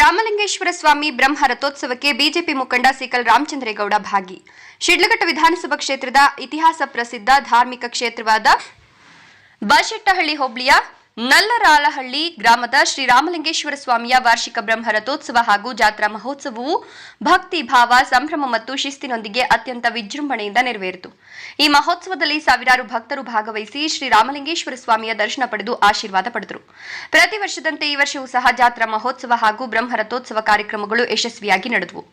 ರಾಮಲಿಂಗೇಶ್ವರ ಸ್ವಾಮಿ ಬ್ರಹ್ಮ ರಥೋತ್ಸವಕ್ಕೆ BJP ಮುಖಂಡ sickle Ramachandre Gowda ಭಾಗಿ. ಶಿಡ್ಲಘಟ್ಟ ವಿಧಾನಸಭಾ ಕ್ಷೇತ್ರದ ಇತಿಹಾಸ ಪ್ರಸಿದ್ಧ ಧಾರ್ಮಿಕ ಕ್ಷೇತ್ರವಾದ ಬಶೆಟ್ಟಹಳ್ಳಿ ಹೋಬಳಿಯ ನಲ್ಲರಾಳಹಳ್ಳಿ ಗ್ರಾಮದ ಶ್ರೀ ರಾಮಲಿಂಗೇಶ್ವರ ಸ್ವಾಮಿಯ ವಾರ್ಷಿಕ ಬ್ರಹ್ಮ ರಥೋತ್ಸವ ಹಾಗೂ ಜಾತ್ರಾ ಮಹೋತ್ಸವವು ಭಕ್ತಿ ಭಾವ ಸಂಭ್ರಮ ಮತ್ತು ಶಿಸ್ತಿನೊಂದಿಗೆ ಅತ್ಯಂತ ವಿಜೃಂಭಣೆಯಿಂದ ನೆರವೇರಿತು. ಈ ಮಹೋತ್ಸವದಲ್ಲಿ ಸಾವಿರಾರು ಭಕ್ತರು ಭಾಗವಹಿಸಿ ಶ್ರೀ ರಾಮಲಿಂಗೇಶ್ವರ ಸ್ವಾಮಿಯ ದರ್ಶನ ಪಡೆದು ಆಶೀರ್ವಾದ ಪಡೆದರು. ಪ್ರತಿ ವರ್ಷದಂತೆ ಈ ವರ್ಷವೂ ಸಹ ಜಾತ್ರಾ ಮಹೋತ್ಸವ ಹಾಗೂ ಬ್ರಹ್ಮ ರಥೋತ್ಸವ ಕಾರ್ಯಕ್ರಮಗಳು ಯಶಸ್ವಿಯಾಗಿ ನಡೆದವು.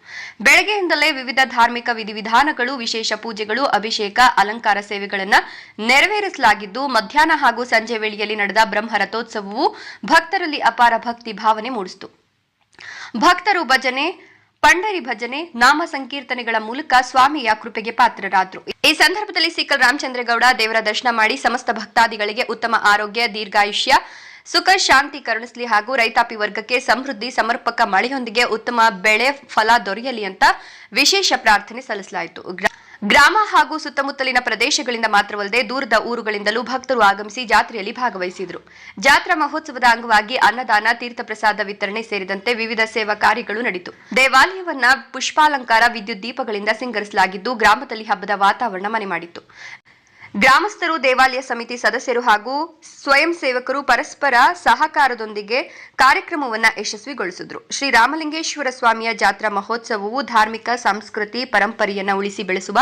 ಬೆಳಗ್ಗೆಯಿಂದಲೇ ವಿವಿಧ ಧಾರ್ಮಿಕ ವಿಧಿವಿಧಾನಗಳು, ವಿಶೇಷ ಪೂಜೆಗಳು, ಅಭಿಷೇಕ, ಅಲಂಕಾರ ಸೇವೆಗಳನ್ನು ನೆರವೇರಿಸಲಾಗಿದ್ದು, ಮಧ್ಯಾಹ್ನ ಹಾಗೂ ಸಂಜೆ ವೇಳೆಯಲ್ಲಿ ನಡೆದ ಬ್ರಹ್ಮ ರಥೋತ್ಸವವು ಭಕ್ತರಲ್ಲಿ ಅಪಾರ ಭಕ್ತಿ ಭಾವನೆ ಮೂಡಿಸಿತು. ಭಕ್ತರು ಭಜನೆ, ಪಂಡರಿ ಭಜನೆ, ನಾಮ ಸಂಕೀರ್ತನೆಗಳ ಮೂಲಕ ಸ್ವಾಮಿಯ ಕೃಪೆಗೆ ಪಾತ್ರರಾದರು. ಈ ಸಂದರ್ಭದಲ್ಲಿ ಸಿಕಲ್ ರಾಮಚಂದ್ರೇಗೌಡ ದೇವರ ದರ್ಶನ ಮಾಡಿ ಸಮಸ್ತ ಭಕ್ತಾದಿಗಳಿಗೆ ಉತ್ತಮ ಆರೋಗ್ಯ, ದೀರ್ಘಾಯುಷ್ಯ, ಸುಖ, ಶಾಂತಿ ಕರುಣಿಸಲಿ ಹಾಗೂ ರೈತಾಪಿ ವರ್ಗಕ್ಕೆ ಸಮೃದ್ಧಿ, ಸಮರ್ಪಕ ಮಳೆಯೊಂದಿಗೆ ಉತ್ತಮ ಬೆಳೆ ಫಲ ದೊರೆಯಲಿ ಅಂತ ವಿಶೇಷ ಪ್ರಾರ್ಥನೆ ಸಲ್ಲಿಸಲಾಯಿತು. ಗ್ರಾಮ ಹಾಗೂ ಸುತ್ತಮುತ್ತಲಿನ ಪ್ರದೇಶಗಳಿಂದ ಮಾತ್ರವಲ್ಲದೆ ದೂರದ ಊರುಗಳಿಂದಲೂ ಭಕ್ತರು ಆಗಮಿಸಿ ಜಾತ್ರೆಯಲ್ಲಿ ಭಾಗವಹಿಸಿದರು. ಜಾತ್ರಾ ಮಹೋತ್ಸವದ ಅಂಗವಾಗಿ ಅನ್ನದಾನ, ತೀರ್ಥ ಪ್ರಸಾದ ವಿತರಣೆ ಸೇರಿದಂತೆ ವಿವಿಧ ಸೇವಾ ಕಾರ್ಯಗಳು ನಡೆಯಿತು. ದೇವಾಲಯವನ್ನ ಪುಷ್ಪಾಲಂಕಾರ, ವಿದ್ಯುತ್ ದೀಪಗಳಿಂದ ಸಿಂಗರಿಸಲಾಗಿದ್ದು, ಗ್ರಾಮದಲ್ಲಿ ಹಬ್ಬದ ವಾತಾವರಣ ಮನೆ ಮಾಡಿತ್ತು. ಗ್ರಾಮಸ್ಥರು, ದೇವಾಲಯ ಸಮಿತಿ ಸದಸ್ಯರು ಹಾಗೂ ಸ್ವಯಂ ಸೇವಕರು ಪರಸ್ಪರ ಸಹಕಾರದೊಂದಿಗೆ ಕಾರ್ಯಕ್ರಮವನ್ನು ಯಶಸ್ವಿಗೊಳಿಸಿದರು. ಶ್ರೀ ರಾಮಲಿಂಗೇಶ್ವರ ಸ್ವಾಮಿಯ ಜಾತ್ರಾ ಮಹೋತ್ಸವವು ಧಾರ್ಮಿಕ ಸಂಸ್ಕೃತಿ ಪರಂಪರೆಯನ್ನು ಉಳಿಸಿ ಬೆಳೆಸುವ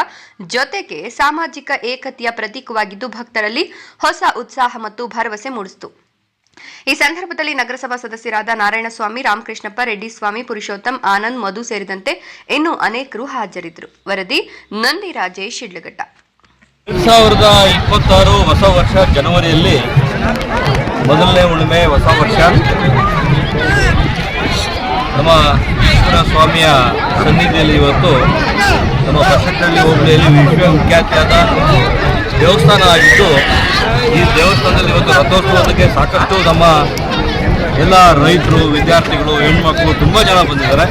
ಜೊತೆಗೆ ಸಾಮಾಜಿಕ ಏಕತೆಯ ಪ್ರತೀಕವಾಗಿದ್ದು ಭಕ್ತರಲ್ಲಿ ಹೊಸ ಉತ್ಸಾಹ ಮತ್ತು ಭರವಸೆ ಮೂಡಿಸಿತು. ಈ ಸಂದರ್ಭದಲ್ಲಿ ನಗರಸಭಾ ಸದಸ್ಯರಾದ ನಾರಾಯಣಸ್ವಾಮಿ, ರಾಮಕೃಷ್ಣಪ್ಪ, ರೆಡ್ಡಿ ಸ್ವಾಮಿ, ಪುರುಷೋತ್ತಮ್, ಆನಂದ್, ಮಧು ಸೇರಿದಂತೆ ಇನ್ನೂ ಅನೇಕರು ಹಾಜರಿದ್ದರು. ವರದಿ ನಂದಿ ರಾಜೇಶ್, ಶಿಡ್ಲಘಟ್ಟ. 2026 ಹೊಸ ವರ್ಷ ಜನವರಿಯಲ್ಲಿ ಮೊದಲನೇ ಹುಣ್ಣಿಮೆ ಹೊಸ ವರ್ಷ. ನಮ್ಮ ಈಶ್ವರ ಸ್ವಾಮಿಯ ಸನ್ನಿಧಿಯಲ್ಲಿ ಇವತ್ತು ನಮ್ಮ ಬಶೆಟ್ಟಹಳ್ಳಿ ಹೋಬಳಿಯಲ್ಲಿ ವಿಶ್ವವಿಖ್ಯಾತಿಯಾದ ದೇವಸ್ಥಾನ ಆಗಿದ್ದು, ಈ ದೇವಸ್ಥಾನದಲ್ಲಿ ಇವತ್ತು ರಥೋತ್ಸವಕ್ಕೆ ಸಾಕಷ್ಟು ನಮ್ಮ ಎಲ್ಲ ರೈತರು, ವಿದ್ಯಾರ್ಥಿಗಳು, ಹೆಣ್ಮಕ್ಳು ತುಂಬ ಜನ ಬಂದಿದ್ದಾರೆ.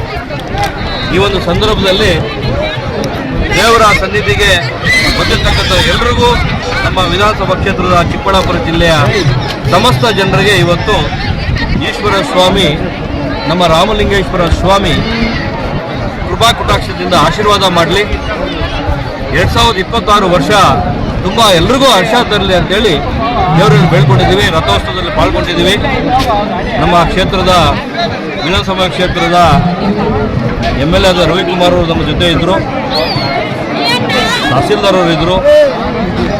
ಈ ಒಂದು ಸಂದರ್ಭದಲ್ಲಿ ದೇವರ ಸನ್ನಿಧಿಗೆ ಬಂದಿರತಕ್ಕಂಥ ಎಲ್ರಿಗೂ ನಮ್ಮ ವಿಧಾನಸಭಾ ಕ್ಷೇತ್ರದ ಚಿಕ್ಕಬಳ್ಳಾಪುರ ಜಿಲ್ಲೆಯ ಸಮಸ್ತ ಜನರಿಗೆ ಇವತ್ತು ಈಶ್ವರ ಸ್ವಾಮಿ, ನಮ್ಮ ರಾಮಲಿಂಗೇಶ್ವರ ಸ್ವಾಮಿ ಕೃಪಾ ಕಟಾಕ್ಷದಿಂದ ಆಶೀರ್ವಾದ ಮಾಡಲಿ. 2026 ವರ್ಷ ತುಂಬ ಎಲ್ರಿಗೂ ಹರ್ಷ ತರಲಿ ಅಂತೇಳಿ ದೇವರಲ್ಲಿ ಬೇಡ್ಕೊಂಡಿದ್ದೀವಿ. ರಥೋತ್ಸವದಲ್ಲಿ ಪಾಲ್ಗೊಂಡಿದ್ದೀವಿ. ನಮ್ಮ ಕ್ಷೇತ್ರದ ವಿಧಾನಸಭಾ ಕ್ಷೇತ್ರದ MLA ಆದ ರವಿಕುಮಾರ್ ಅವರು ನಮ್ಮ ಜೊತೆ ಇದ್ದರು, ತಹಸೀಲ್ದಾರ್ ಅವರು ಇದ್ದರು.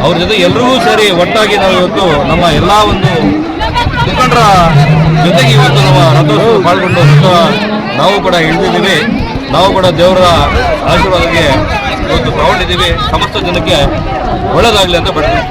ಅವ್ರ ಜೊತೆ ಎಲ್ಲರಿಗೂ ಸೇರಿ ಒಟ್ಟಾಗಿ ನಾವು ಇವತ್ತು ನಮ್ಮ ಎಲ್ಲ ಒಂದು ಮುಖಂಡರ ಜೊತೆಗೆ ಇವತ್ತು ನಮ್ಮ ರಥೋತ್ಸವ ಪಾಲ್ಗೊಂಡು ನಾವು ಕೂಡ ಇಳಿದಿದ್ದೀವಿ. ನಾವು ಕೂಡ ದೇವರ ಆಶೀರ್ವಾದಕ್ಕೆ ಇವತ್ತು ತಗೊಂಡಿದ್ದೀವಿ. ಸಮಸ್ತ ಜನಕ್ಕೆ ಒಳ್ಳೆಯದಾಗಲಿ ಅಂತ ಬಿಡ್ತೀವಿ.